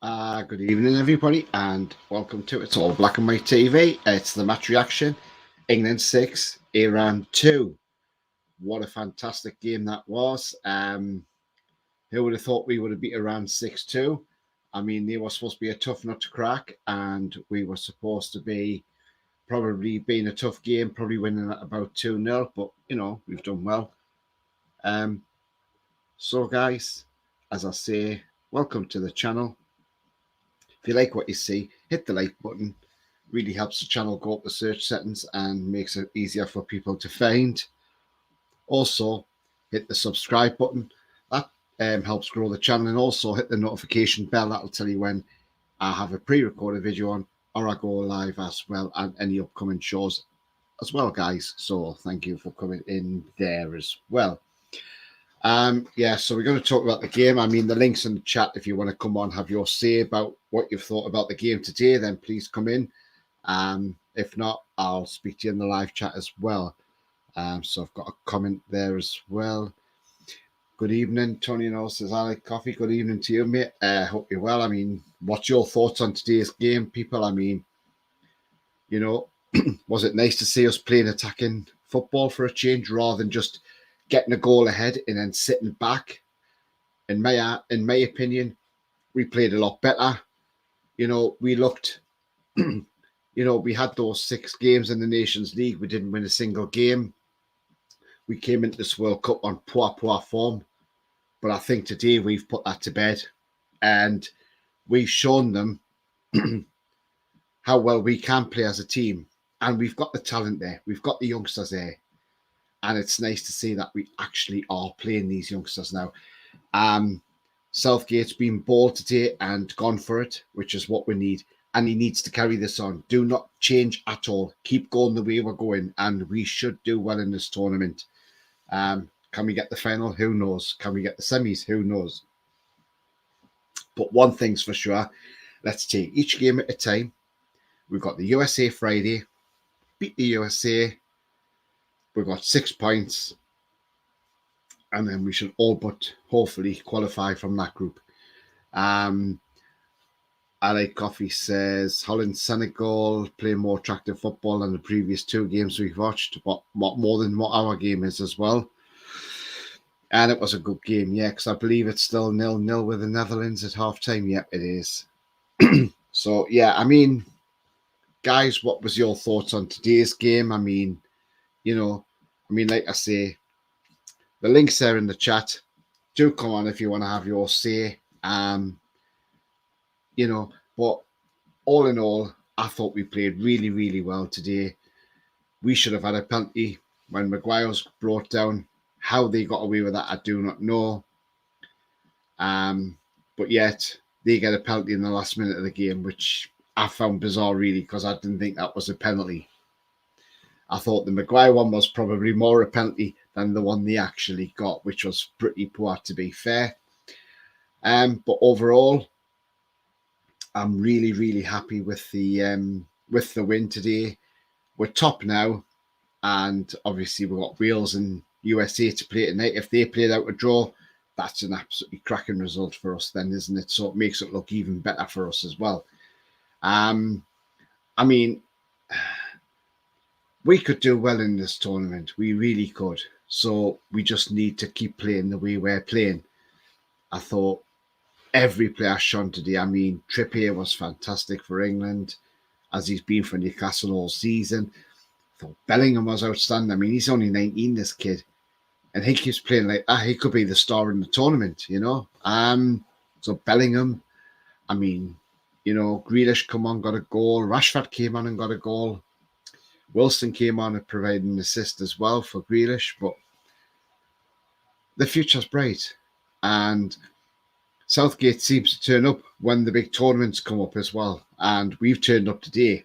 Good evening, everybody, and welcome to It's All Black and White TV. It's the match reaction. England 6, Iran 2. What a fantastic game that was. Who would have thought we would have beat Iran 6-2? I mean, they were supposed to be a tough nut to crack, and we were supposed to be probably being a tough game, probably winning at about 2-0, but, we've done well. So, guys, as I say, welcome to the channel. If you like what you see, hit the like button. Really helps the channel go up the search settings and makes it easier for people to find. Also, hit the subscribe button. That helps grow the channel, and also hit the notification bell. That'll tell you when I have a pre-recorded video on or I go live as well, and any upcoming shows as well, guys. So thank you for coming in there as well. So we're going to talk about the game. I mean, the link's in the chat. If you want to come on, have your say about what you've thought about the game today, then please come in. If not, I'll speak to you in the live chat as well. So I've got a comment there as well. Good evening, Tony and all says, I like coffee. Good evening to you, mate. Hope you're well. I mean, what's your thoughts on today's game, people? I mean, was it nice to see us playing attacking football for a change rather than just getting a goal ahead and then sitting back? In my opinion, we played a lot better. We looked, we had those 6 games in the Nations League. We didn't win a single game. We came into this World Cup on poor form. But I think today we've put that to bed. And we've shown them how well we can play as a team. And we've got the talent there. We've got the youngsters there. And it's nice to see that we actually are playing these youngsters now. Southgate's been bold today and gone for it, which is what we need. And he needs to carry this on. Do not change at all. Keep going the way we're going. And we should do well in this tournament. Can we get the final? Who knows? Can we get the semis? Who knows? But one thing's for sure. Let's take each game at a time. We've got the USA Friday. Beat the USA. We've got 6 points. And then we should all but hopefully qualify from that group. I like Coffee says, Holland, Senegal play more attractive football than the previous 2 games we've watched, but more than what our game is as well. And it was a good game, yeah, because I believe it's still 0-0 with the Netherlands at half-time. Yep, it is. So, yeah, I mean, guys, what was your thoughts on today's game? I mean, like I say, the link's there in the chat. Do come on if you want to have your say. But all in all, I thought we played really, really well today. We should have had a penalty when Maguire was brought down. How they got away with that, I do not know. But yet, they get a penalty in the last minute of the game, which I found bizarre, really, because I didn't think that was a penalty. I thought the Maguire one was probably more a penalty than the one they actually got, which was pretty poor, to be fair. But overall, I'm really, really happy with the win today. We're top now, and obviously we've got Wales and USA to play tonight. If they played out a draw, that's an absolutely cracking result for us then, isn't it? So it makes it look even better for us as well. I mean, we could do well in this tournament. We really could. So we just need to keep playing the way we're playing. I thought every player shone today. I mean, Trippier was fantastic for England, as he's been for Newcastle all season. I thought Bellingham was outstanding. I mean, he's only 19, this kid. And he keeps playing like that. He could be the star in the tournament, So Bellingham, I mean, Grealish come on, got a goal. Rashford came on and got a goal. Wilson came on and provided an assist as well for Grealish. But the future's bright. And Southgate seems to turn up when the big tournaments come up as well. And we've turned up today.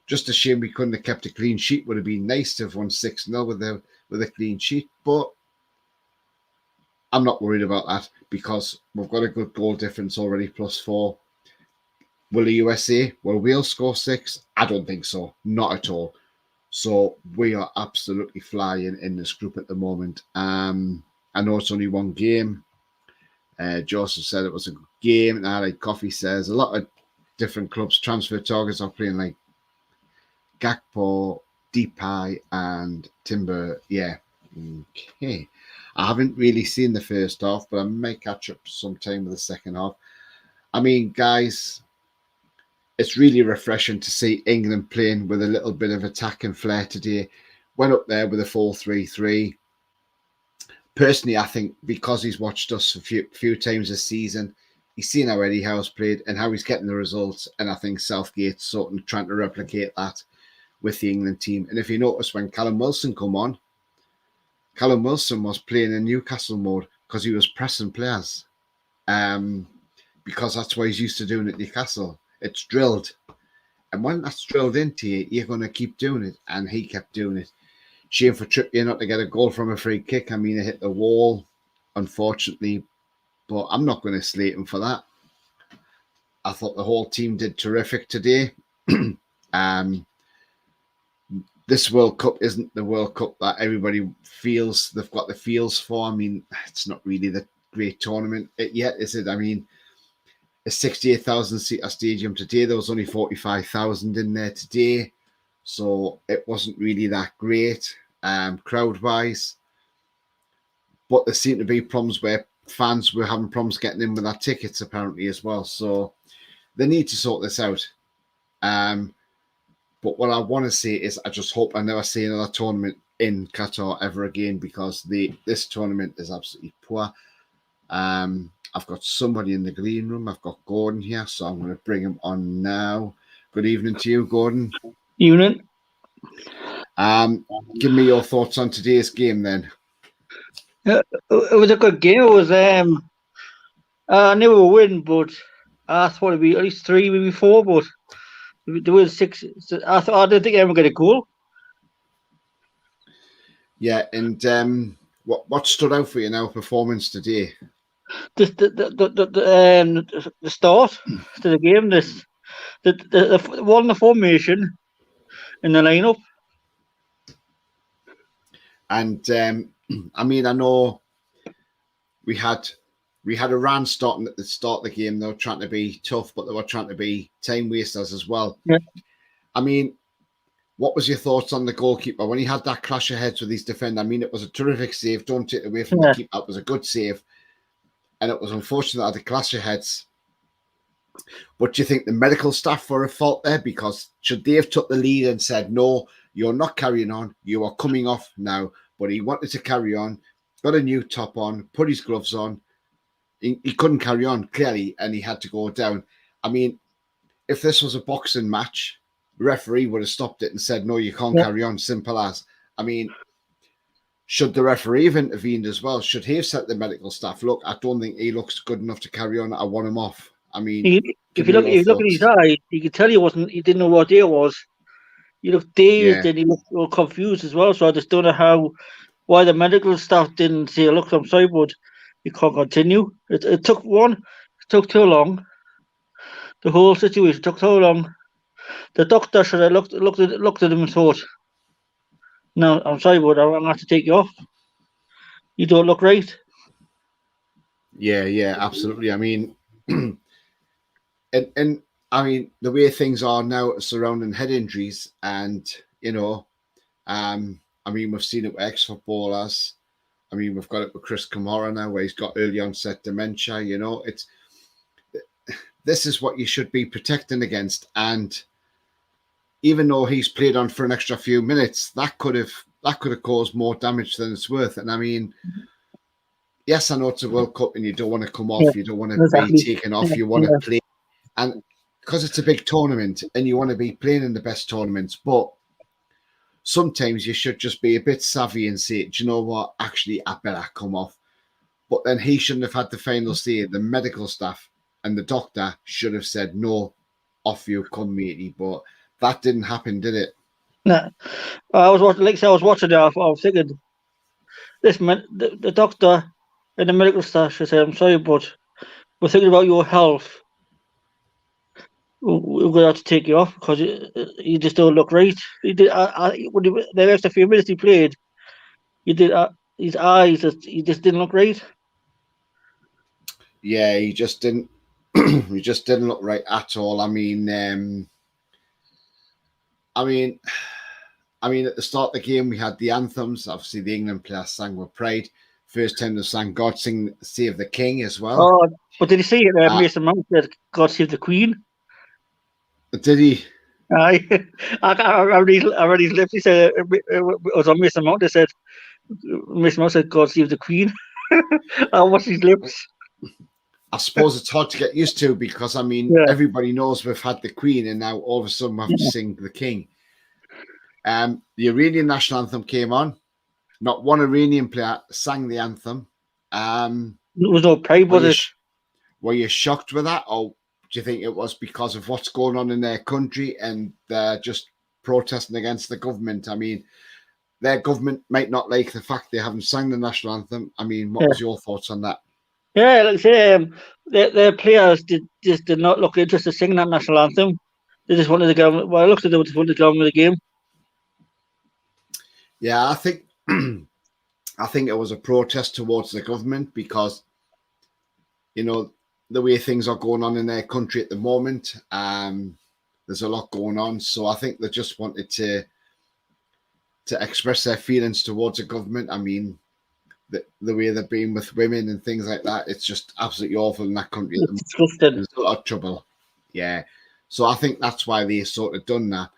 Just a shame we couldn't have kept a clean sheet. Would have been nice to have won 6-0 with a clean sheet. But I'm not worried about that because we've got a good goal difference already, +4. Will the USA, will Wales score 6? I don't think so. Not at all. So we are absolutely flying in this group at the moment. I know it's only one game. Joseph said it was a good game. And like Coffee says, a lot of different clubs transfer targets are playing like Gakpo, Depay, and Timber. Yeah. Okay. I haven't really seen the first half, but I may catch up sometime with the second half. I mean, guys, it's really refreshing to see England playing with a little bit of attack and flair today. Went up there with a 4-3-3. Personally, I think because he's watched us a few times this season, he's seen how Eddie Howe's played and how he's getting the results. And I think Southgate's sort of trying to replicate that with the England team. And if you notice, when Callum Wilson come on, Callum Wilson was playing in Newcastle mode because he was pressing players. Because that's what he's used to doing at Newcastle. It's drilled. And when that's drilled into you, you're going to keep doing it. And he kept doing it. Shame for Trippier not to get a goal from a free kick. I mean, it hit the wall, unfortunately. But I'm not going to slate him for that. I thought the whole team did terrific today. This World Cup isn't the World Cup that everybody feels they've got the feels for. I mean, it's not really the great tournament yet, is it? I mean, a 68,000 seater stadium today. There was only 45,000 in there today. So it wasn't really that great crowd-wise. But there seemed to be problems where fans were having problems getting in with their tickets apparently as well. So they need to sort this out. But what I want to say is I just hope I never see another tournament in Qatar ever again, because this tournament is absolutely poor. I've got somebody in the green room. I've got Gordon here, so I'm going to bring him on now. Good evening to you, Gordon. Evening. Give me your thoughts on today's game then. It was a good game. It was I knew we would win, but I thought it'd be at least 3, maybe 4, but there was 6. I didn't think anyone would get a goal. Yeah, and what stood out for you now performance today? The start to the game, the one in the formation in the lineup. And I mean, I know we had Iran starting at the start of the game. They were trying to be tough, but they were trying to be time wasters as well. Yeah. I mean, what was your thoughts on the goalkeeper when he had that clash of heads with his defender? I mean, it was a terrific save. Don't take it away from the keeper. It was a good save. And it was unfortunate that the clash of heads. But do you think the medical staff were at fault there? Because should they have took the lead and said, no, you're not carrying on, you are coming off now? But he wanted to carry on, got a new top on, put his gloves on. He couldn't carry on, clearly, and he had to go down. I mean, if this was a boxing match, the referee would have stopped it and said, no, you can't carry on, simple as. I mean, should the referee have intervened as well? Should he have said to the medical staff, look, I don't think he looks good enough to carry on, I want him off? I mean, if you look at his eye, you can tell he didn't know what day it was. He looked dazed and he looked all confused as well. So I just don't know why the medical staff didn't say, look, I'm sorry, but you can't continue. It took too long. The whole situation took so long. The doctor should have looked at him and thought, no, I'm sorry, but I'm going to have to take you off. You don't look right. Yeah, absolutely. I mean, and I mean, the way things are now surrounding head injuries, and I mean, we've seen it with ex-footballers. I mean, we've got it with Chris Kamara now, where he's got early onset dementia. This is what you should be protecting against. And even though he's played on for an extra few minutes, that could have caused more damage than it's worth. And I mean, yes, I know it's a World Cup, and you don't want to come off, you don't want to be taken off, you want to play. And because it's a big tournament and you want to be playing in the best tournaments, but sometimes you should just be a bit savvy and say, do you know what? Actually, I better come off. But then he shouldn't have had the final say. The medical staff and the doctor should have said, no, off you come, matey. But that didn't happen, did it? No. I was watching it. I was thinking, the doctor and the medical staff should say, I'm sorry, but we're thinking about your health. We're going to have to take you off because you just don't look right. He did. The extra few minutes he played, he did. His eyes, he just didn't look right. Yeah, he just didn't. He just didn't look right at all. I mean, at the start of the game, we had the anthems. Obviously, the England players sang with pride. First time they sang "God Save the King" as well. Oh, but did you see it? Mason Mount said, "God Save the Queen." Did he? Aye, I read his lips. He said it was on Mason Mount. They said Mason Mount said, "God Save the Queen." I watched his lips. I suppose it's hard to get used to because everybody knows we've had the Queen, and now all of a sudden we have to sing the King. The Iranian national anthem came on. Not one Iranian player sang the anthem. There was no pride, was it? Were you shocked with that, or do you think it was because of what's going on in their country and they're just protesting against the government? I mean, their government might not like the fact they haven't sang the national anthem. I mean, what was your thoughts on that? Yeah, like I say, their players did not look interested in singing that national anthem. They just wanted to get on. Well, I looked at them, just wanted to get on with the game. Yeah, I think it was a protest towards the government because, the way things are going on in their country at the moment, there's a lot going on. So I think they just wanted to express their feelings towards the government. I mean, the way they've been with women and things like that, it's just absolutely awful in that country. It's disgusting. There's a lot of trouble. Yeah. So I think that's why they sort of done that.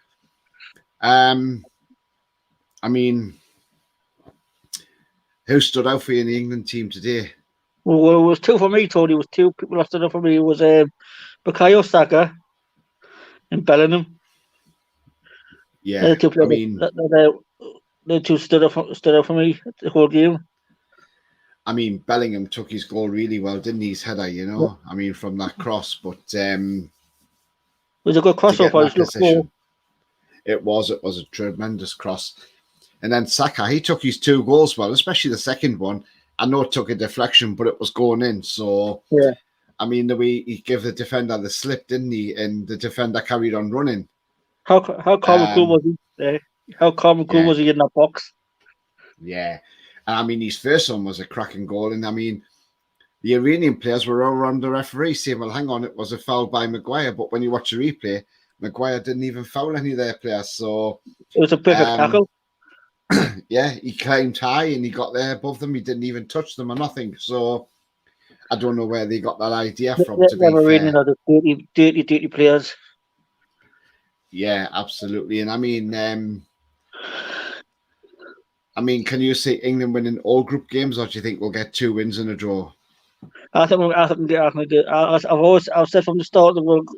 I mean, who stood out for you in the England team today? Well, it was two for me, Tony. It was two people that stood out for me. It was Bukayo Saka and Bellingham. Yeah, the two stood out for me the whole game. I mean, Bellingham took his goal really well, didn't he? His header, I mean, from that cross, but it was a good crossover. It was a tremendous cross. And then Saka, he took his two goals well, especially the second one. I know it took a deflection, but it was going in. So, yeah. I mean, the way he gave the defender the slip, didn't he? And the defender carried on running. How calm and cool was he? How calm and cool was he in that box? Yeah. And I mean, his first one was a cracking goal. And I mean, the Iranian players were all around the referee saying, well, hang on, it was a foul by Maguire. But when you watch the replay, Maguire didn't even foul any of their players. So it was a perfect tackle. Yeah, he climbed high and he got there above them. He didn't even touch them or nothing. So I don't know where they got that idea from. To be fair, dirty players. Yeah, absolutely. And I mean, can you see England winning all group games, or do you think we'll get 2 wins and a draw? I've said from the start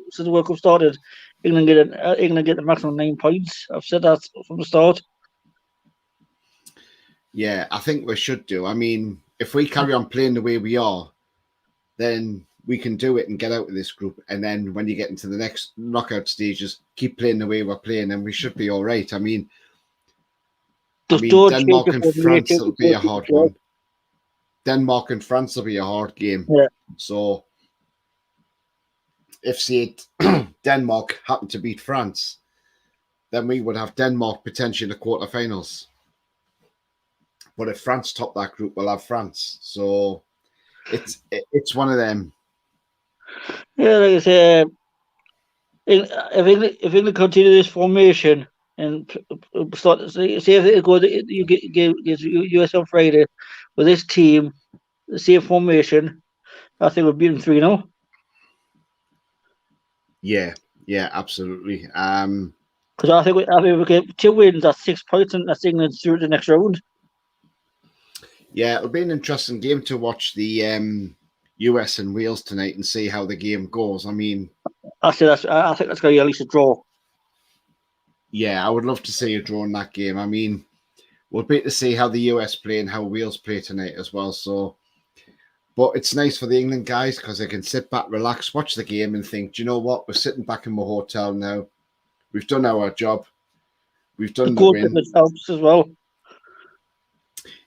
since the World Cup started, England get the maximum 9 points. I've said that from the start. Yeah, I think we should do. I mean, if we carry on playing the way we are, then we can do it and get out of this group. And then when you get into the next knockout stages, keep playing the way we're playing, and we should be all right. I mean, Denmark and France will be a hard one. Denmark and France will be a hard game. Yeah. So if, say, Denmark happened to beat France, then we would have Denmark potentially in the quarterfinals. But if France top that group, we'll have France. So it's one of them. Yeah, like I say, if England continue this formation and start, say if they go, you get US on Friday with this team, the same formation, I think we'll beat them 3-0. Yeah, absolutely. Because I think we get 2 wins, that's 6 points, and that's England through the next round. Yeah, it'll be an interesting game to watch the US and Wales tonight and see how the game goes. I mean, I think that's going to be at least a draw. Yeah, I would love to see a draw in that game. I mean, we'll be to see how the US play and how Wales play tonight as well. So, but it's nice for the England guys because they can sit back, relax, watch the game, and think, do you know what? We're sitting back in my hotel now. We've done our job. We've done the win. Helps as well.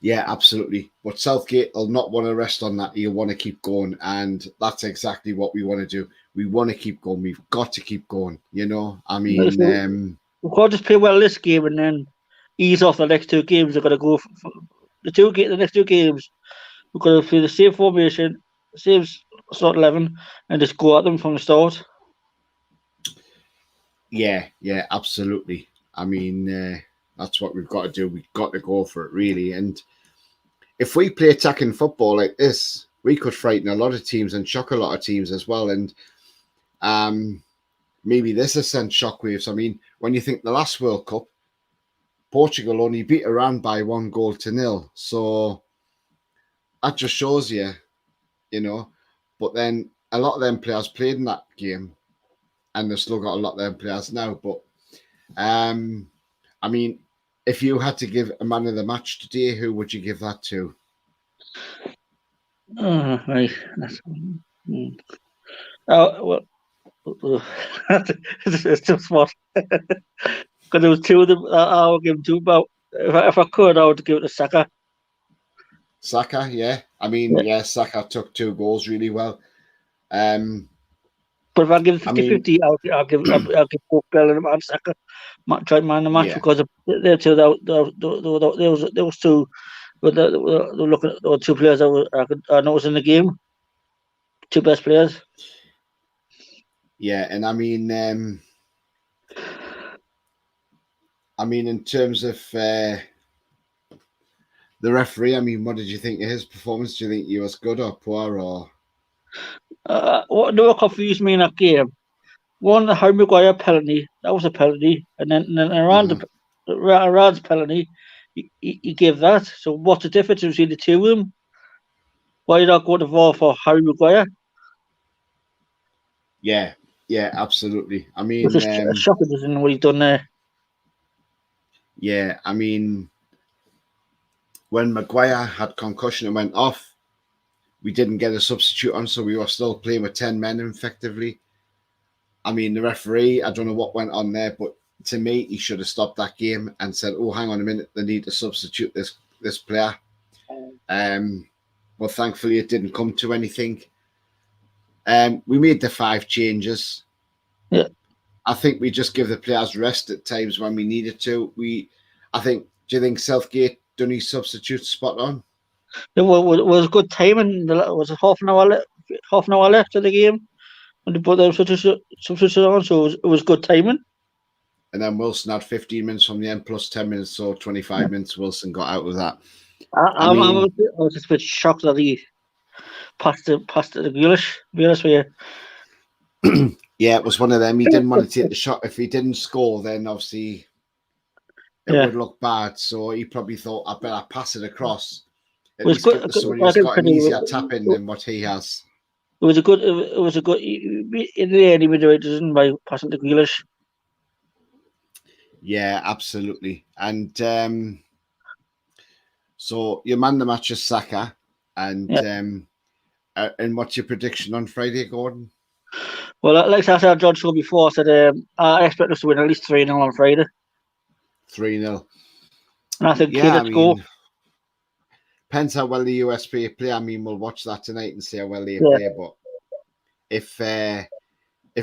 Yeah, absolutely. But Southgate will not want to rest on that. He'll want to keep going. And that's exactly what we want to do. We want to keep going. We've got to keep going. I mean, we've got to just play well this game and then ease off the next 2 games. They're going to go for the next 2 games. We're going to play the same formation, same start 11 and just go at them from the start. Yeah, absolutely. I mean, that's what we've got to do. We've got to go for it, really. And if we play attacking football like this, we could frighten a lot of teams and shock a lot of teams as well. And maybe this has sent shockwaves. I mean, when you think the last World Cup, Portugal only beat Iran by 1-0. So that just shows you, But then a lot of them players played in that game, and they've still got a lot of them players now. But I mean, if you had to give a man of the match today, who would you give that to? Right. It's too smart. Because there was two of them. I would give them two. But if I could, I would give it to Saka. Saka, yeah. I mean, Saka took 2 goals really well. But if I give 50-50, I'll give both Bellingham and Saka joint man of the match because they're two. Those two. But they're looking at the 2 players I noticed in the game. 2 best players. Yeah, and I mean, in terms of the referee, I mean, what did you think of his performance? Do you think he was good or poor or? What confused me in that game? One, the Harry Maguire penalty. That was a penalty, and then Iran's penalty. He gave that. So what's the difference between the two of them? Why did I go to VAR for Harry Maguire? Yeah, absolutely. I mean, it's a shocking, isn't what he's done there. Yeah, I mean, when Maguire had concussion and went off, we didn't get a substitute on, so we were still playing with 10 men effectively. I mean, the referee, I don't know what went on there, but to me, he should have stopped that game and said, "Oh, hang on a minute, they need to substitute this player." But thankfully, it didn't come to anything. We made the 5 changes. Yeah, I think we just give the players rest at times when we needed to. Do you think Southgate done his substitutes spot on? It was good timing. It was half an hour left of the game when they put the substitutes on, so it was good timing. And then Wilson had 15 minutes from the end plus 10 minutes, so 25 minutes Wilson got out with that. I was just a bit shocked that he passed it to Grealish, to be honest with you. Yeah, it was one of them. He didn't want to take the shot. If he didn't score, then obviously it would look bad. So he probably thought, I better pass it across. At least give somebody who's got an easier tap in than what he has. It was a good. In the end, he made the right decision by passing to Grealish. Yeah, absolutely. And so your man the match is Saka, and what's your prediction on Friday, Gordon? Well, like I said, John showed before, I said I expect us to win at least 3-0 on Friday. 3-0. And I think let's go. Depends how well the US play. I mean, we'll watch that tonight and see how well they play. But if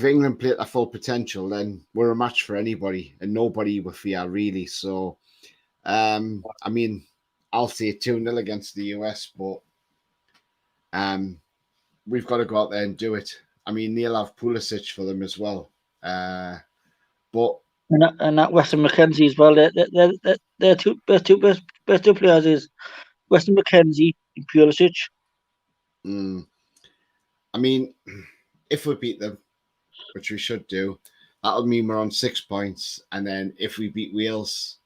England play at their full potential, then we're a match for anybody and nobody will fear really. So, I mean, I'll say 2-0 against the US, but we've got to go out there and do it. I mean, they'll have Pulisic for them as well. But and that Weston McKenzie as well. They're best two players is Weston McKenzie and Pulisic. I mean, if we beat them, which we should do, that'll mean we're on 6 points. And then if we beat Wales,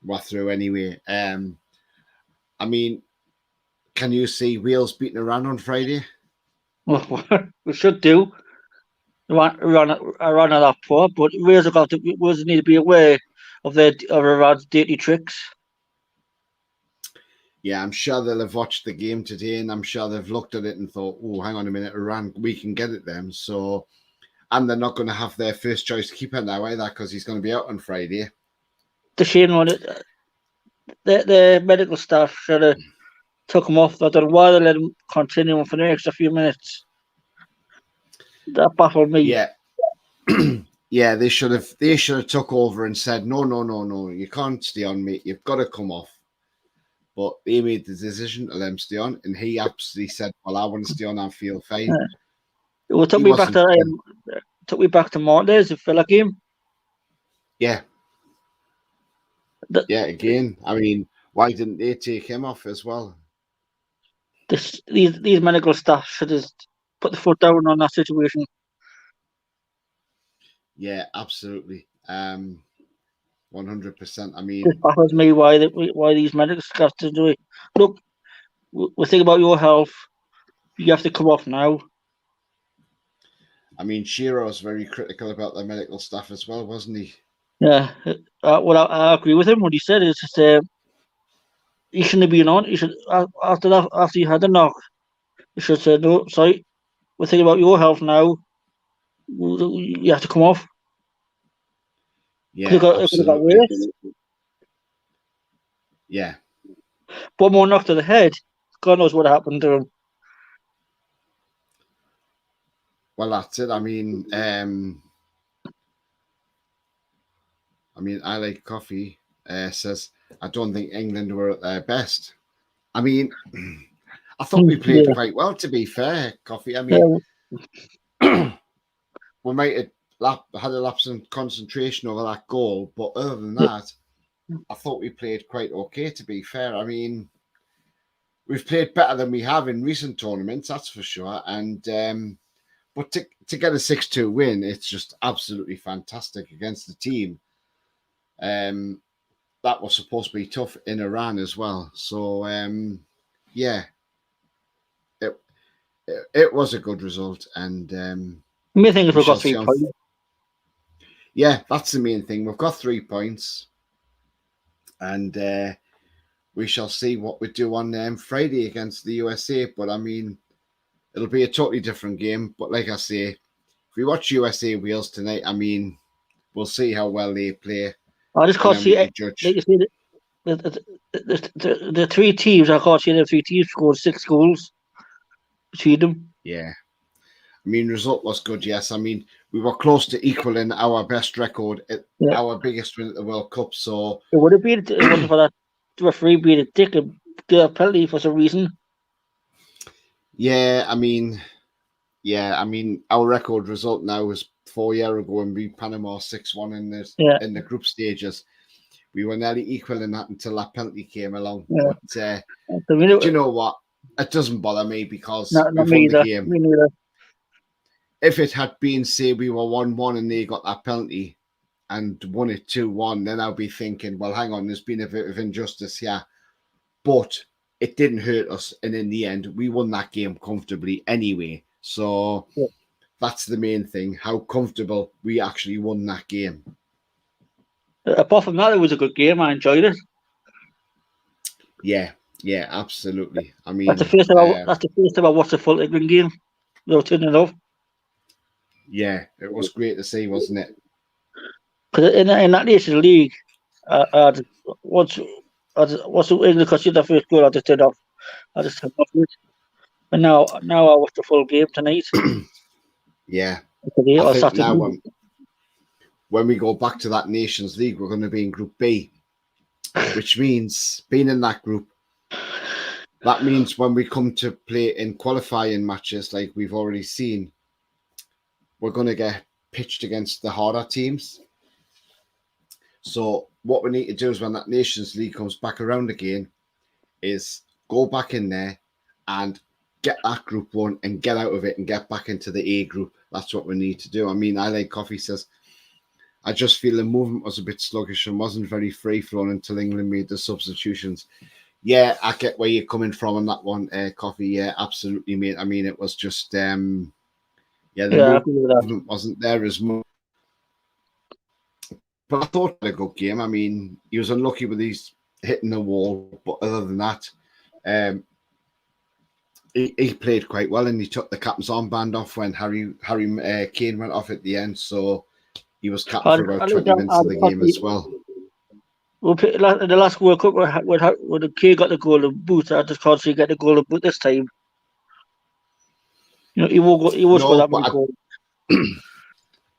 we're through anyway. I mean, can you see Wales beating Iran on Friday? Well, we should do. Iran are that poor, but Wales need to be aware of Iran's dirty tricks. Yeah, I'm sure they'll have watched the game today, and I'm sure they've looked at it and thought, "Oh, hang on a minute, Iran, we can get at them." So, and they're not going to have their first choice keeper now either because he's going to be out on Friday. The shame on it. The medical staff should have took him off. I don't know why they let him continue for the extra few minutes. That baffled me. Yeah. Yeah, they should have took over and said, no, you can't stay on, mate. You've got to come off. but they made the decision to let him stay on, and he absolutely said, "Well, I want to stay on and feel fine." Yeah. Well, it took He me back wasn't- to Mondays, the Villa game. Yeah. The- Yeah, again, I mean, why didn't they take him off as well? These medical staff should have put the foot down on that situation. Yeah, absolutely. 100%. I mean, This baffles me why these medical staff to do it. Look, we're thinking about your health. You have to come off now. I mean, Shearer was very critical about the medical staff as well, wasn't he? Yeah, well, I agree with him. What he said is just he shouldn't have been on. He should after he had the knock, he should say no. Sorry, we're thinking about your health now. You have to come off. Yeah, It could have got worse. Yeah. One more knock to the head. God knows what happened to him. Well, that's it. I mean, I like coffee. Says I don't think England were at their best. I mean, I thought we played quite well. To be fair, coffee. I mean, we might have had a lapse in concentration over that goal, but other than that, I thought we played quite okay. To be fair, I mean, we've played better than we have in recent tournaments, that's for sure. And but to get a 6-2 win, it's just absolutely fantastic against the team. That was supposed to be tough in Iran as well. So yeah, it was a good result. And the main thing is we've got 3 points. Yeah, that's the main thing. We've got 3 points, and we shall see what we do on Friday against the USA. But I mean, it'll be a totally different game. But like I say, if we watch USA Wales tonight, I mean, we'll see how well they play. I just can't see it. Like you say, the 3 teams, I can't see the 3 teams scored 6 goals between them. Yeah. I mean, result was good, yes. I mean, we were close to equaling our best record at our biggest win at the World Cup. So it would have been, it wasn't for that referee being a dick and get a penalty for some reason. Yeah, I mean, our record result now was 4 years ago when we beat Panama 6-1 in the group stages. We were nearly equaling that until that penalty came along. Yeah. But do you know what? It doesn't bother me because we've won the game. Me neither. If it had been, say, we were 1-1 and they got that penalty and won it 2-1, then I'll be thinking, well, hang on, there's been a bit of injustice here. But it didn't hurt us. And in the end, we won that game comfortably anyway. So that's the main thing, how comfortable we actually won that game. Apart from that, it was a good game. I enjoyed it. Yeah, absolutely. I mean, that's the first time I watched a full England game without turning it off. Yeah, it was great to see, wasn't it? Because in that Nations League, once England conceded the first goal, I just turned off. I just turned off it. And now I watch the full game tonight. Yeah. I think now when we go back to that Nations League, we're going to be in Group B, which means being in that group. That means when we come to play in qualifying matches, like we've already seen, we're going to get pitched against the harder teams. So what we need to do is when that Nations League comes back around again is go back in there and get that Group 1 and get out of it and get back into the A group. That's what we need to do. I mean, I like Coffee says, I just feel the movement was a bit sluggish and wasn't very free-flowing until England made the substitutions. Yeah, I get where you're coming from on that one, Coffee. Yeah, absolutely, mate. I mean, it was just... the movement wasn't there as much. But I thought it was a good game. I mean, he was unlucky with his hitting the wall, but other than that, he played quite well, and he took the captain's armband off when Harry Kane went off at the end. So he was captain for about 20 minutes of the game as well. In the last World Cup, when the Kane got the golden boot, I just can't see get the golden boot this time. You know, he won't score that many goals.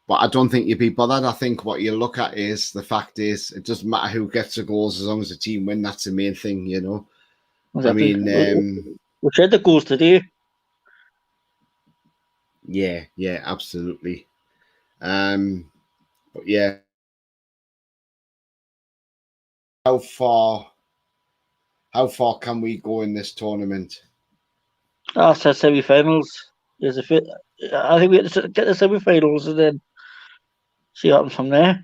But I don't think you'd be bothered. I think what you look at is the fact is it doesn't matter who gets the goals as long as the team win. That's the main thing, you know. I Exactly. mean, We said the goals today. yeah, absolutely. But yeah, how far can we go in this tournament? Said semi-finals. There's a fit. I think we have to get the semi-finals and then see what happens from there.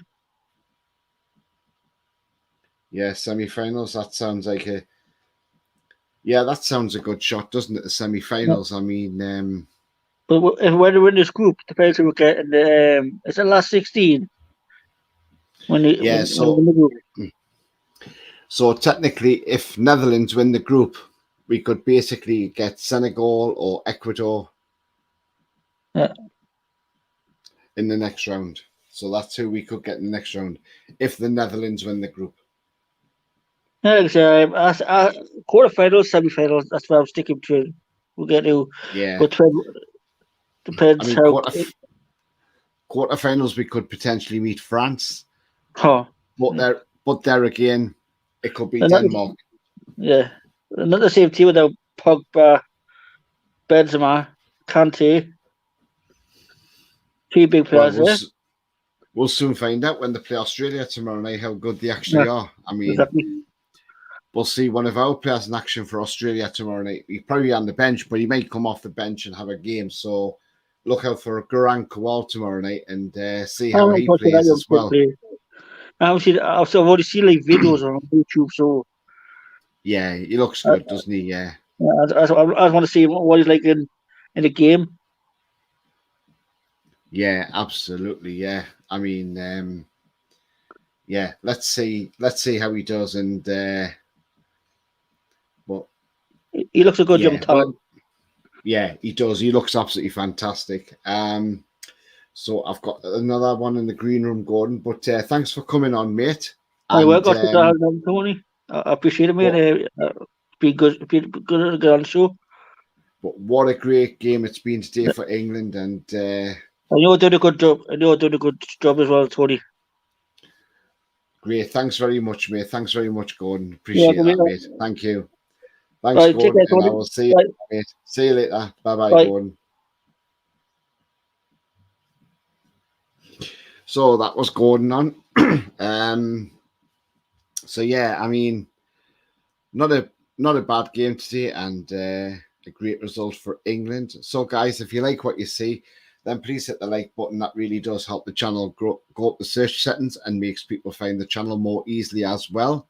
Yeah, semi-finals. That sounds like that sounds a good shot, doesn't it? The Yeah. semi-finals. I mean, But if when we in this group, depends who we get in the. It's the last 16 when they yeah. when they win the group. So technically, if Netherlands win the group, we could basically get Senegal or Ecuador Yeah. in the next round. So that's who we could get in the next round if the Netherlands win the group. Yeah, like I say, quarterfinals, semi-finals. That's where I'm sticking to. We'll get to, Yeah, but I depends mean how. quarterfinals we could potentially meet France, Huh. but there again, it could be And that, Denmark. yeah, not the same team without Pogba, Benzema, Kante, three big Well, players there. we'll soon find out when they play Australia tomorrow night how good they Yeah, actually are. I mean, exactly. we'll see one of our players in action for Australia tomorrow night. He'll probably be on the bench, but he might come off the bench and have a game. So look out for Garang Kowal tomorrow night and see I'm how not he touching that plays young as kid well. play. I've already seen like videos on YouTube, so Yeah, he looks I, good, doesn't he? Yeah. I want to see what he's like in the game. Yeah, absolutely. Yeah. I mean, yeah, let's see how he does. And but He looks a good young yeah, well, talent. yeah, he does. He looks absolutely fantastic. So I've got another one in the green room, Gordon. But thanks for coming on, mate. I well And got to that, Tony. I appreciate it, but mate. Be good to get on the show. what a great game it's been today for England. And I know I did a good job. I know I did a good job as well, Tony. great. Thanks very much, mate. Thanks very much, Gordon. Yeah, Appreciate that, mate. Thank you. Thanks, all right, take Gordon. care, And I Tony. will see you, Bye. mate. See you later. Bye bye, Bye. Gordon. So that was Gordon on. So yeah, I mean, not a bad game today, and a great result for England. So guys, if you like what you see, then please hit the like button. That really does help the channel go up the search settings and makes people find the channel more easily as well.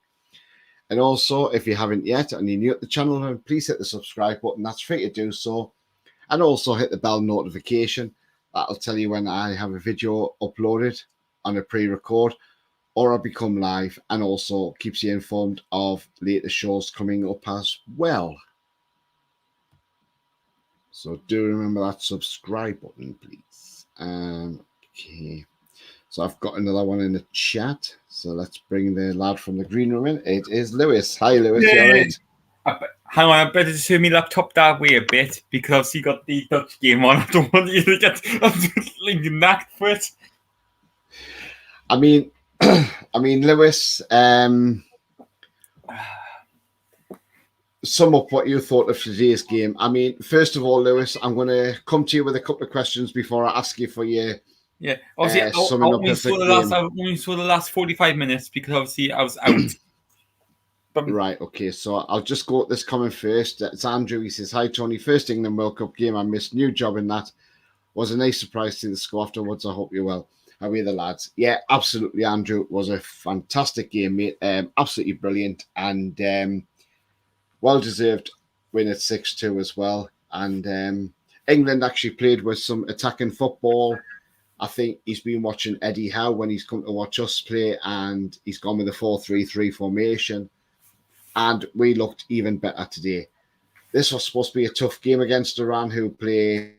And also, if you haven't yet and you're new at the channel, then please hit the subscribe button. That's free to do so. And also hit the bell notification. That'll tell you when I have a video uploaded on a pre-record or I become live, and also keeps you informed of later shows coming up as well. So do remember that subscribe button, please. Okay. So I've got another one in the chat. So let's bring the lad from the green room in. It is Lewis. Hi, Lewis. You all right? Hang on, I better turn my laptop that way a bit because obviously got the Dutch game on. I don't want you to get absolutely knacked for it. I mean, Lewis, sum up what you thought of today's game. I mean, first of all, Lewis, I'm going to come to you with a couple of questions before I ask you for your Obviously, I summing up of the game. I only saw the last 45 minutes because obviously I was out. But Right, okay, so I'll just go at this comment first. It's Andrew. He says, "Hi, Tony. First England World Cup game I missed. New job in that. Was a nice surprise to the score afterwards. I hope you're well. How are you, the lads?" Yeah, absolutely, Andrew. It was a fantastic game, mate. Absolutely brilliant. And well-deserved win at 6-2 as well. And England actually played with some attacking football. I think he's been watching Eddie Howe when he's come to watch us play, and he's gone with a 4-3-3 formation. And we looked even better today. This was supposed to be a tough game against Iran, who play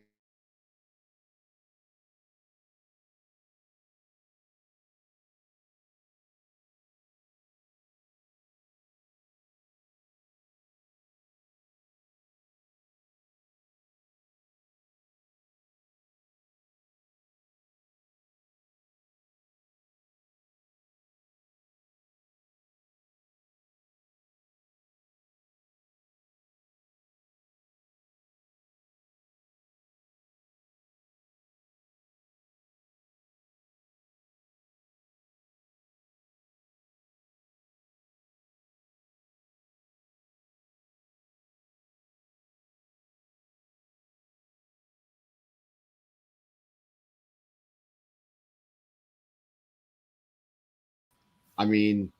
I mean,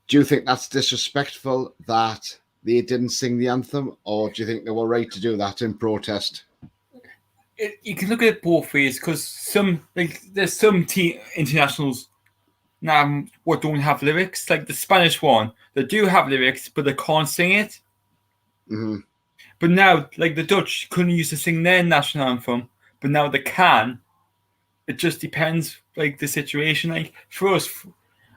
do you think that's disrespectful that they didn't sing the anthem, or do you think they were right to do that in protest? You can look at it both ways, because there's some internationals now what don't have lyrics, like the Spanish one. They do have lyrics, but they can't sing it. Mm-hmm. But now, like the Dutch couldn't used to sing their national anthem, but now they can. It just depends, like the situation. Like for us,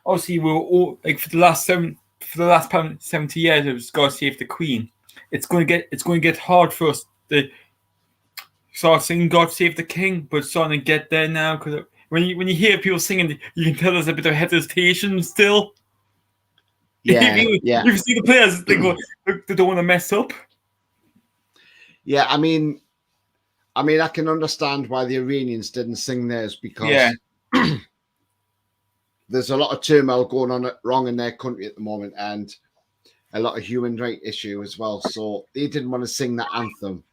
obviously, we were all like for the last 70 years, it was God Save the Queen. It's going to get hard for us to start singing God Save the King, but starting to get there now, because when you hear people singing, you can tell there's a bit of hesitation still. Yeah, You see the players, they don't want to mess up. Yeah, I mean, I can understand why the Iranians didn't sing theirs, because there's a lot of turmoil going on wrong in their country at the moment, and a lot of human rights issue as well. So they didn't want to sing that anthem.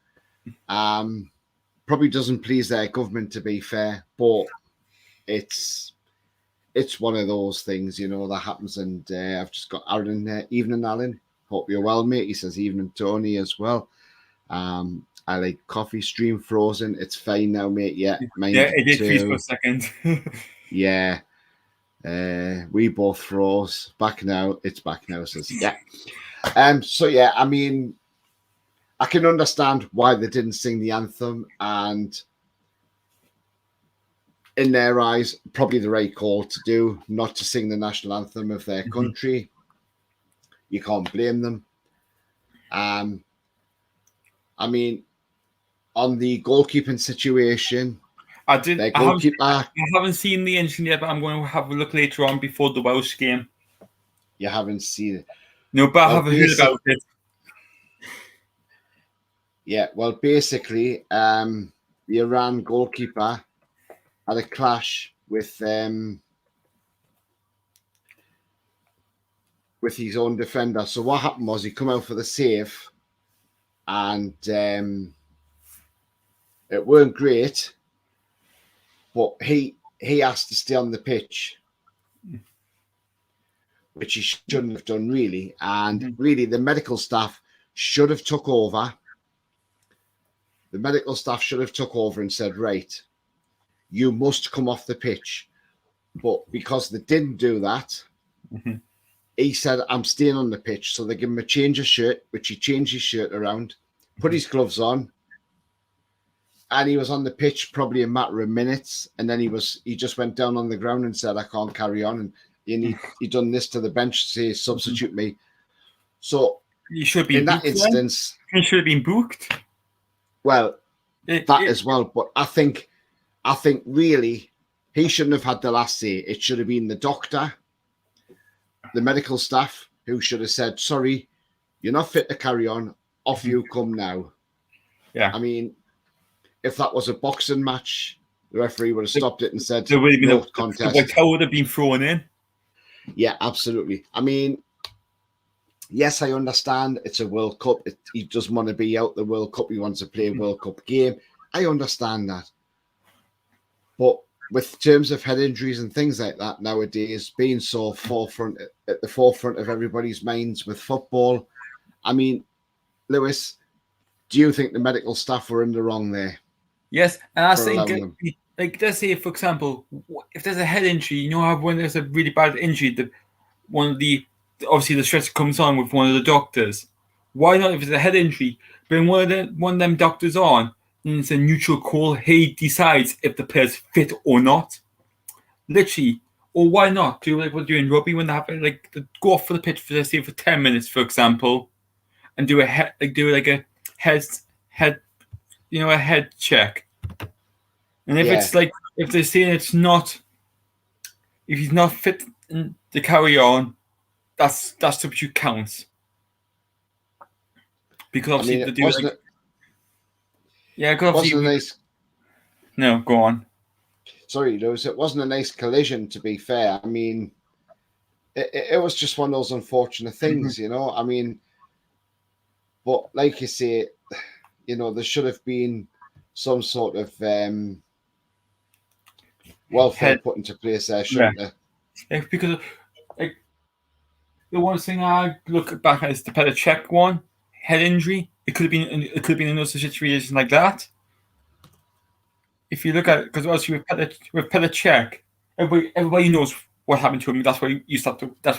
Probably doesn't please their government, to be fair, but it's one of those things, that happens. And I've just got Aaron there. Evening, Alan. Hope you're well, mate. He says evening, Tony, as well. I like coffee stream frozen. It's fine now, mate. Yeah, it did freeze for a second. Yeah. We both froze. Back now. It's back now, says yeah. So yeah, I mean, I can understand why they didn't sing the anthem, and in their eyes, probably the right call to do, not to sing the national anthem of their country. You can't blame them. I mean, on the goalkeeping situation, I haven't seen the incident yet, but I'm going to have a look later on before the Welsh game. You haven't seen it? No, but I haven't heard about it. Yeah, well, basically, the Iran goalkeeper had a clash with his own defender. So what happened was he come out for the save, and it weren't great, but he asked to stay on the pitch, which he shouldn't have done, really. And really, the medical staff should have took over. The medical staff should have took over and said, right, you must come off the pitch. But because they didn't do that, he said, I'm staying on the pitch. So they give him a change of shirt, which he changed his shirt around, put his gloves on, and he was on the pitch probably a matter of minutes. And then he just went down on the ground and said, I can't carry on. And he done this to the bench to say, substitute me. So you should be in that instance, he should have been booked. Well, as well. But I think really he shouldn't have had the last say. It should have been the doctor, the medical staff, who should have said, sorry, you're not fit to carry on. Off you come now. Yeah. I mean, if that was a boxing match, the referee would have stopped it and said, there would have been no contest. The towel would have been thrown in. Yeah, absolutely. I mean, yes, I understand it's a World Cup. He doesn't want to be out the World Cup. He wants to play a World Cup game. I understand that. But with terms of head injuries and things like that nowadays, being so at the forefront of everybody's minds with football, I mean, Lewis, do you think the medical staff were in the wrong there? Yes, and I think, like, let's say, for example, if there's a head injury, you know how when there's a really bad injury, obviously the stretcher comes on with one of the doctors. Why not, if it's a head injury, bring one of them doctors on, and it's a neutral call. He decides if the player's fit or not. Literally. Or why not do like what they do in rugby when they have go off for the pitch for, let's say, for 10 minutes, for example, and do a head check. And if it's like, if they're saying if he's not fit to carry on, that's substitute counts. Because obviously No, go on. Sorry, Lewis, it wasn't a nice collision, to be fair. I mean, it was just one of those unfortunate things, I mean, but like you say, there should have been some sort of welfare put into place there, shouldn't there? Because like the one thing I look back at is the Petr Cech one, head injury. It could have been another situation like that. If you look at it, because obviously with Petr Cech, everybody knows what happened to him. That's why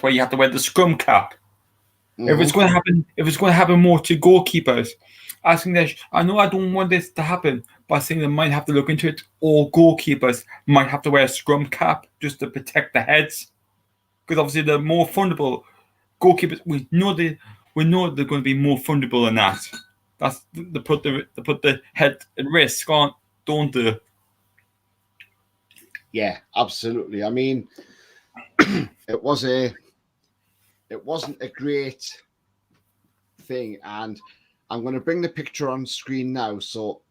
you have to wear the scrum cap. Mm-hmm. If it's going to happen more to goalkeepers, I think I know I don't want this to happen, but I think they might have to look into it. All goalkeepers might have to wear a scrum cap just to protect their heads, because obviously they're more vulnerable. Goalkeepers, we know they're going to be more vulnerable than that. That's they put the head at risk, don't they? Yeah, absolutely. I mean, it wasn't a great thing, and I'm going to bring the picture on screen now. So,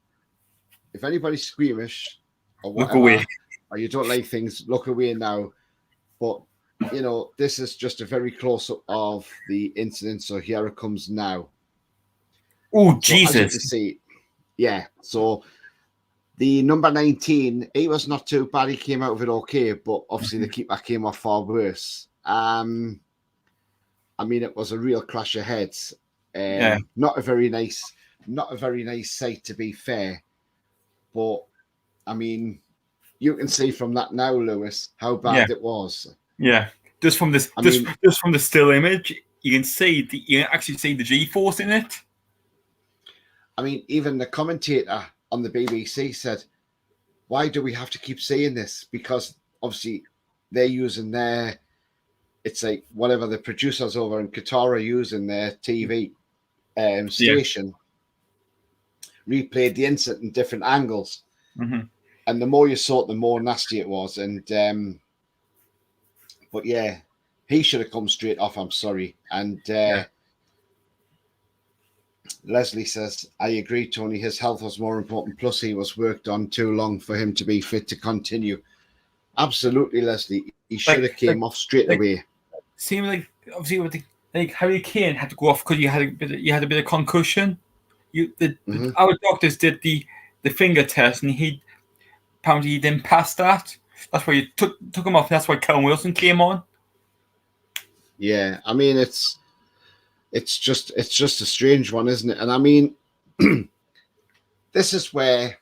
if anybody's squeamish or whatever, look away, or you don't like things, look away now. But this is just a very close up of the incident. So here it comes now. Oh, so Jesus! As you can see, yeah. So the number 19, he was not too bad. He came out of it okay, but obviously the keeper came off far worse. I mean, it was a real clash of heads. Not a very nice sight, to be fair. But I mean, you can see from that now, Lewis, how bad it was. Yeah, just from this, just from the still image, you can actually see the G-force in it. I mean, even the commentator on the BBC said, "Why do we have to keep saying this?" Because obviously they're using it's like whatever the producers over in Qatar are using their TV station, replayed the incident in different angles. Mm-hmm. And the more you saw it, the more nasty it was. And but yeah, he should have come straight off. I'm sorry. And Leslie says, I agree, Tony. His health was more important. Plus, he was worked on too long for him to be fit to continue. Absolutely, Leslie. He should have came off straight away. Seems like obviously with Harry Kane had to go off because you had a bit of concussion. Our doctors did the finger test, and apparently he didn't pass that. That's why you took him off. That's why Callum Wilson came on. Yeah, I mean it's just a strange one, isn't it? And I mean, this is where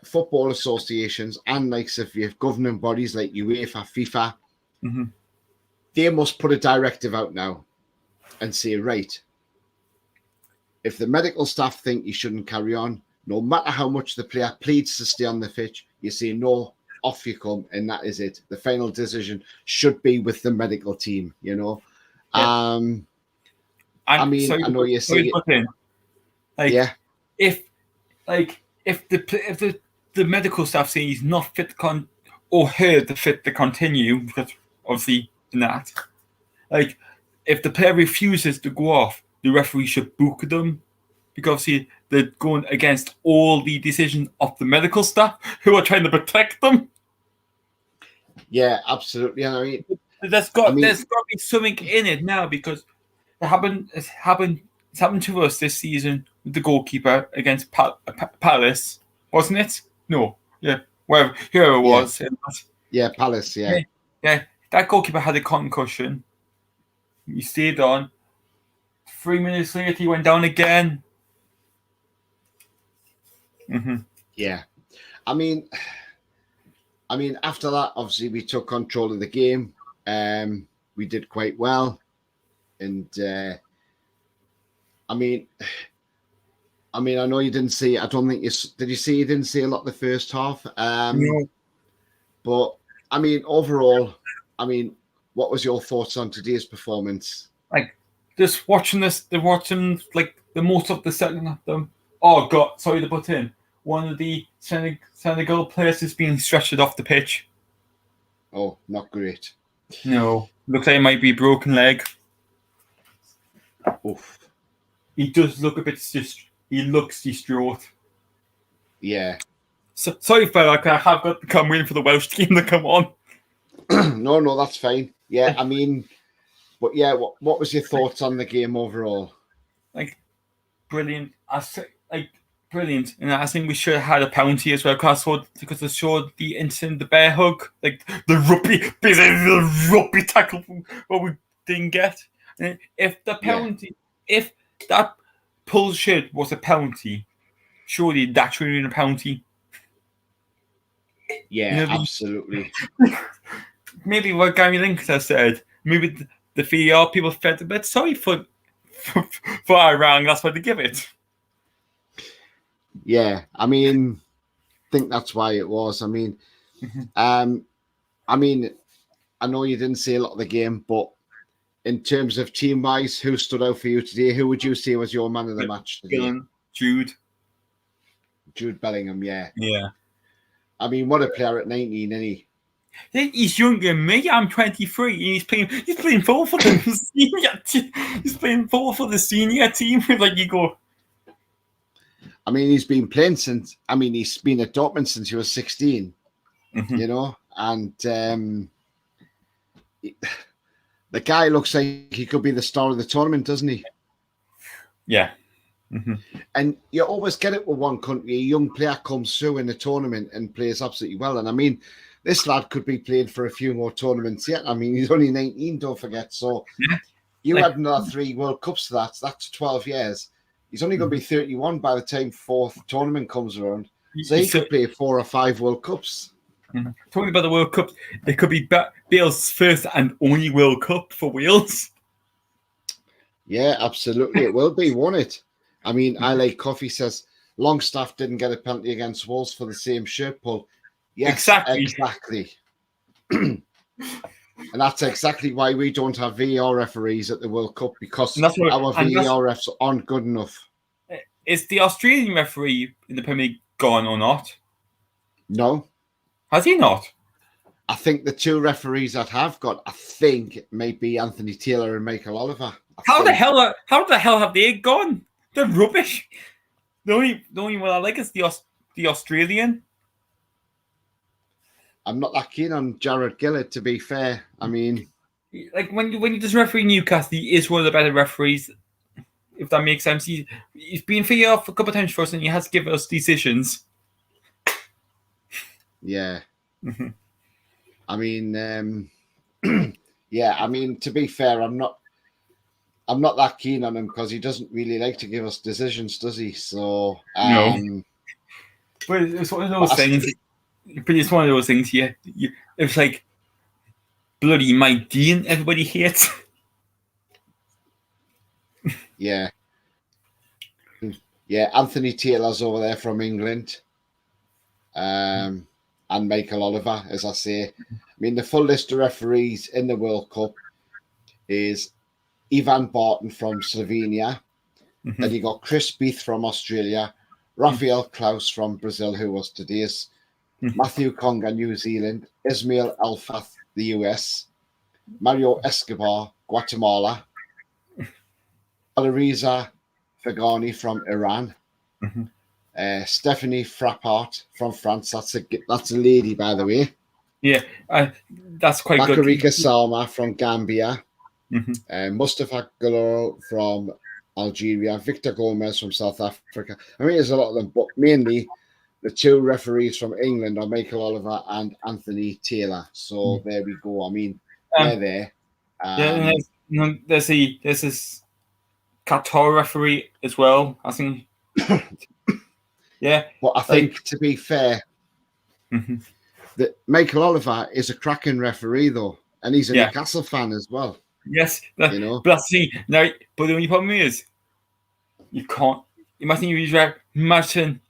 football associations and if you have governing bodies like UEFA, FIFA, they must put a directive out now and say, right, if the medical staff think you shouldn't carry on, no matter how much the player pleads to stay on the pitch, you say no, off you come, and that is it. The final decision should be with the medical team, Yeah. I mean, I know you say if the medical staff say he's not fit or heard the fit to continue, because obviously not. If the player refuses to go off, the referee should book them, because obviously they're going against all the decisions of the medical staff who are trying to protect them. Yeah, absolutely. I mean, there's got to be something in it now, because it's happened to us this season with the goalkeeper against Palace, wasn't it? No, yeah, whoever it was. Yeah, Palace. Yeah, that goalkeeper had a concussion. He stayed on. 3 minutes later, he went down again. Yeah, I mean, after that, obviously, we took control of the game. We did quite well, and I mean, I know you didn't see. I don't think did. You see? You didn't see a lot the first half. No. But I mean, overall, what was your thoughts on today's performance? Just watching this, the most of the second of them. Oh God, sorry to put in. One of the Senegal players is being stretched off the pitch. Oh, not great. No, looks like it might be a broken leg. Oof. He does look a bit. He looks distraught. Yeah. So, sorry, fella. I have got to come waiting for the Welsh team to come on. No, that's fine. Yeah, I mean, but yeah, what was your thoughts on the game overall? Brilliant. brilliant. And I think we should have had a penalty as well because I saw the incident, the bear hug, like the rugby tackle what we didn't get. And if the penalty, if that pull shirt was a penalty, surely that should have been a penalty. Yeah, absolutely. Maybe what Gary Lineker said, maybe the VAR people felt a bit sorry for Iran. That's why they give it. Yeah, I mean, I think that's why it was. I mean, I know you didn't see a lot of the game, but in terms of team-wise, who stood out for you today? Who would you say was your man of the match today? Jude Bellingham, yeah. Yeah. I mean, what a player at 19, isn't he? He's younger than me. I'm 23, and he's playing football for the senior team. He's playing football for the senior team. Like you go. I mean, he's been playing since. I mean, he's been at Dortmund since he was 16. You know, and the guy looks like he could be the star of the tournament, doesn't he? Yeah. And you always get it with one country. A young player comes through in the tournament and plays absolutely well. And I mean, this lad could be playing for a few more tournaments yet. I mean, he's only 19, don't forget. So you add another 3 World Cups to that. So that's 12 years. He's only going to be 31 by the time 4th tournament comes around. So he could play 4 or 5 World Cups. Talking about the World Cup, it could be Bale's first and only World Cup for Wales. Yeah, absolutely. It will be, won't it? I mean, I Like Coffee says Longstaff didn't get a penalty against Wolves for the same shirt pull. Yes, exactly. And that's exactly why we don't have VAR referees at the World Cup, because our VAR refs aren't good enough. Is the Australian referee in the Premier League gone or not? No. Has he not? I think the 2 referees that have got, I think, maybe Anthony Taylor and Michael Oliver. How the hell have they gone? They're rubbish. The only one I like is the Australian. I'm not that keen on Jared Gillett, to be fair. I mean, like when you just referee Newcastle, he is one of the better referees, if that makes sense. He's been fair off a couple of times for us, and he has given us decisions. Yeah. I mean, yeah. I mean, to be fair, I'm not that keen on him because he doesn't really like to give us decisions, does he? So no. But it's one of those things. But it's one of those things. Yeah, it's like bloody Mike Dean. Everybody hates. Yeah. Yeah. Anthony Taylor's over there from England. And Michael Oliver, as I say. I mean, the full list of referees in the World Cup is Ivan Barton from Slovenia. Then you got Chris Beath from Australia, Rafael Klaus from Brazil, who was today's, Matthew Conga, New Zealand, Ismail Elfath, the US, Mario Escobar, Guatemala, Alireza Fagani from Iran, Stephanie Frappart from France. That's a lady, by the way. Yeah, that's quite Bakarika good. Bakarika Salma from Gambia, Mustafa Galoro from Algeria, Victor Gomez from South Africa. I mean, there's a lot of them, but mainly the 2 referees from England are Michael Oliver and Anthony Taylor. So there we go. I mean, they're there. There's this Qatar referee as well, I think. Yeah. But I think, to be fair, that Michael Oliver is a cracking referee, though, and he's a Newcastle fan as well. Yes, you know. But see now, but the only problem is you can't. Imagine if you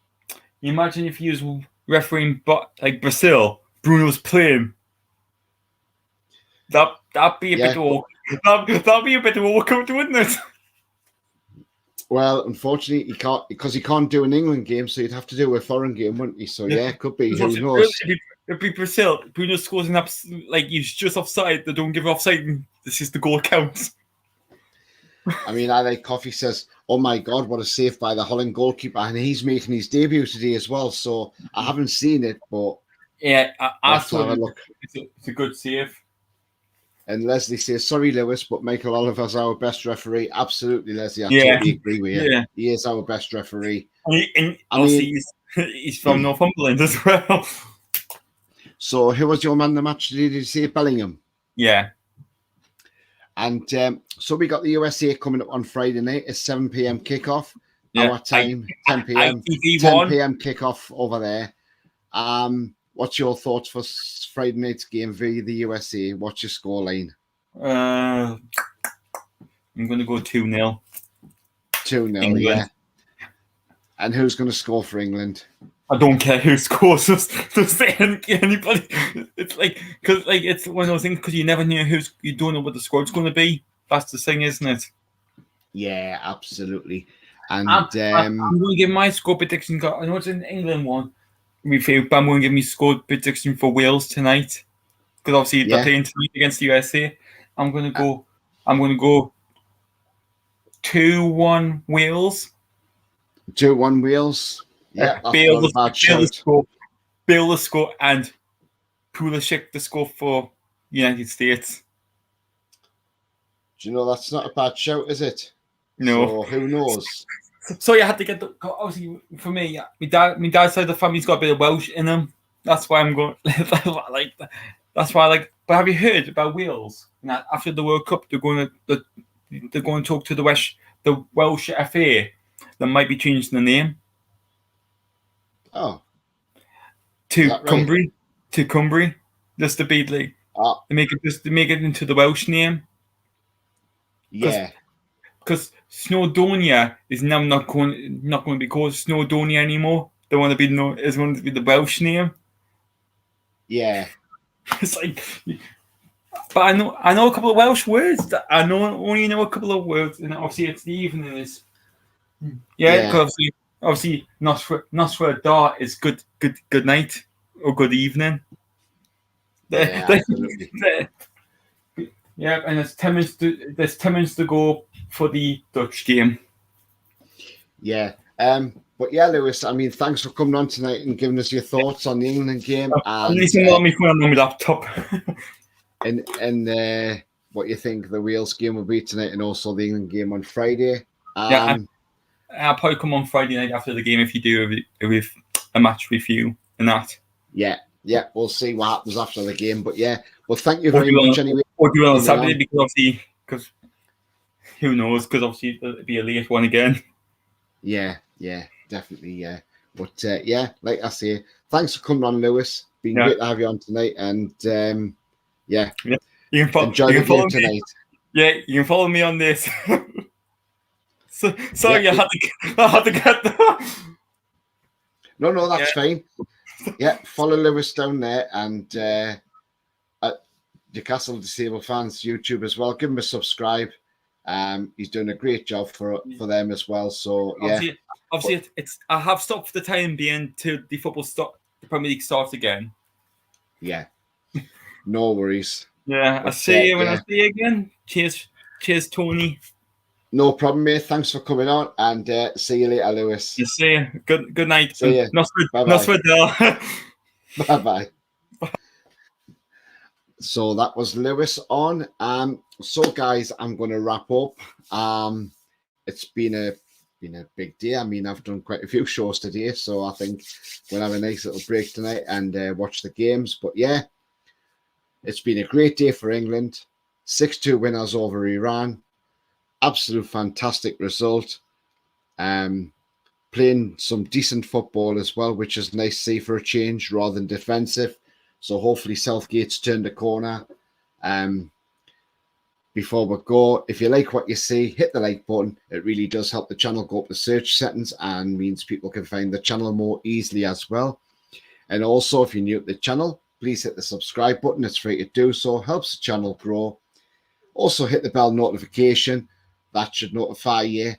imagine if he was refereeing, but like Brazil, Bruno's playing. That'd be a bit awkward. That'd be a bit awkward, wouldn't it? Well, unfortunately, he can't, because he can't do an England game, so he'd have to do a foreign game, wouldn't he? So yeah, it could be. Who knows? It'd be Brazil. Bruno scores an like he's just offside. They don't give offside, and this is the goal counts. I mean, I Like Coffee says, "Oh my God, what a save by the Holland goalkeeper!" And he's making his debut today as well. So I haven't seen it, but yeah, I thought it's a good save. And Leslie says, sorry, Lewis, but Michael Oliver's our best referee. Absolutely, Leslie. I Yeah. totally agree with you. Yeah. He is our best referee. And he's from Northumberland as well. So who was your man of the match? Did you say Bellingham? Yeah. And so we got the USA coming up on Friday night. It's 7 p.m. kickoff. Yeah. Our time, 10 p.m. 10 p.m. kickoff over there. What's your thoughts for Friday night's game via the USA? What's your scoreline? I'm going to go 2-0. 2-0, yeah. And who's going to score for England? I don't care who scores. Does anybody? It's like because it's one of those things because you never know you don't know what the squad's going to be. That's the thing, isn't it? Yeah, absolutely. And I'm going to give my score prediction. I know it's an England one. But I'm going to give me score prediction for Wales tonight because obviously they're playing tonight against the USA. I'm going to go 2-1 Wales. 2-1 Wales. Yeah, that's not a bad shout. Bale the score and Pulisic the score for United States. Do you know that's not a bad shout, is it? No. So who knows? So you had to get obviously for me, my dad's side of the family's got a bit of Welsh in them. That's why I'm going like. That's why I like. But have you heard about Wales? After the World Cup, they're going to talk to the Welsh FA. They might be changing the name. Oh. To Cumbria. Right? To Cumbria, just to be like. They make it into the Welsh name. Yeah. Because Snowdonia is now not going to be called Snowdonia anymore. They want to be the Welsh name. Yeah. It's like, but I know a couple of Welsh words. Only know a couple of words, and obviously it's the evening is. Yeah, because obviously Nosra Da is good night or good evening. Yeah, absolutely. Yeah, and there's 10 minutes to go for the Dutch game. Yeah. But yeah, Lewis, I mean, thanks for coming on tonight and giving us your thoughts on the England game. And listening on my laptop. and what you think the Wales game will be tonight and also the England game on Friday. I'll probably come on Friday night after the game if you do with a match review and that. Yeah, we'll see what happens after the game. But yeah, well, thank you very much anyway. Or do it on Saturday because who knows? Because obviously it'll be a late one again. Yeah, definitely, yeah. But yeah, like I say, thanks for coming on, Lewis. Been great to have you on tonight, and yeah. You can enjoy the game tonight. Yeah, you can follow me on this. Sorry, I had to get that. No, that's fine. Yeah, follow Lewis down there and at Newcastle Disabled Fans YouTube as well. Give him a subscribe. He's doing a great job for them as well. So yeah, obviously I have stopped for the time being till the the Premier League starts again. Yeah, no worries. Yeah, I'll see you when I see you again. Cheers, Tony. No problem, mate. Thanks for coming on, and see you later, Lewis. You see you. Good night. See you. Bye-bye. Bye-bye. So that was Lewis on. So guys, I'm going to wrap up. It's been a big day. I mean, I've done quite a few shows today, so I think we'll have a nice little break tonight and watch the games. But yeah, it's been a great day for England. 6-2 winners over Iran. Absolute fantastic result. Playing some decent football as well, which is nice to see for a change rather than defensive. So hopefully Southgate's turned a corner. Before we go, if you like what you see, hit the like button. It really does help the channel go up the search settings and means people can find the channel more easily as well. And also, if you're new to the channel, please hit the subscribe button. It's free to do so. Helps the channel grow. Also, hit the bell notification. That should notify you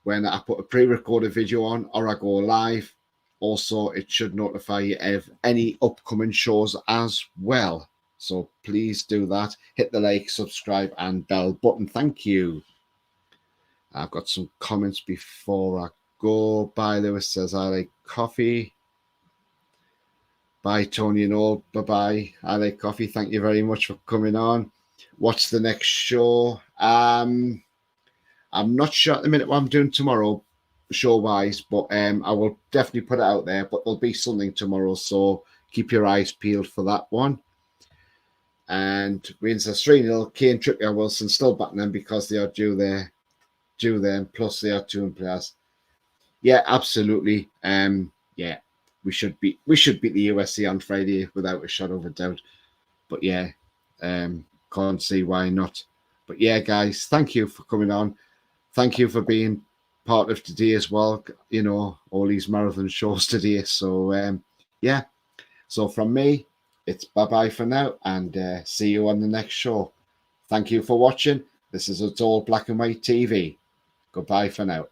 when I put a pre-recorded video on or I go live. Also, it should notify you of any upcoming shows as well. So please do that. Hit the like, subscribe, and bell button. Thank you. I've got some comments before I go. Bye, Lewis says, I like coffee. Bye, Tony and all. Bye-bye. I like coffee. Thank you very much for coming on. what's the next show? I'm not sure at the minute what I'm doing tomorrow, show-wise, but I will definitely put it out there. But there'll be something tomorrow, so keep your eyes peeled for that one. And Rangers 3-0. Kane, Trippier, Wilson still batting them because they are due there, and plus they are 2 players. Yeah, absolutely. Yeah, we should beat the USA on Friday without a shadow of a doubt. But yeah, can't see why not. But yeah, guys, thank you for coming on. Thank you for being part of today as well. You know, all these marathon shows today. So yeah. So from me, it's bye-bye for now, and see you on the next show. Thank you for watching. This is It's All Black and White TV. Goodbye for now.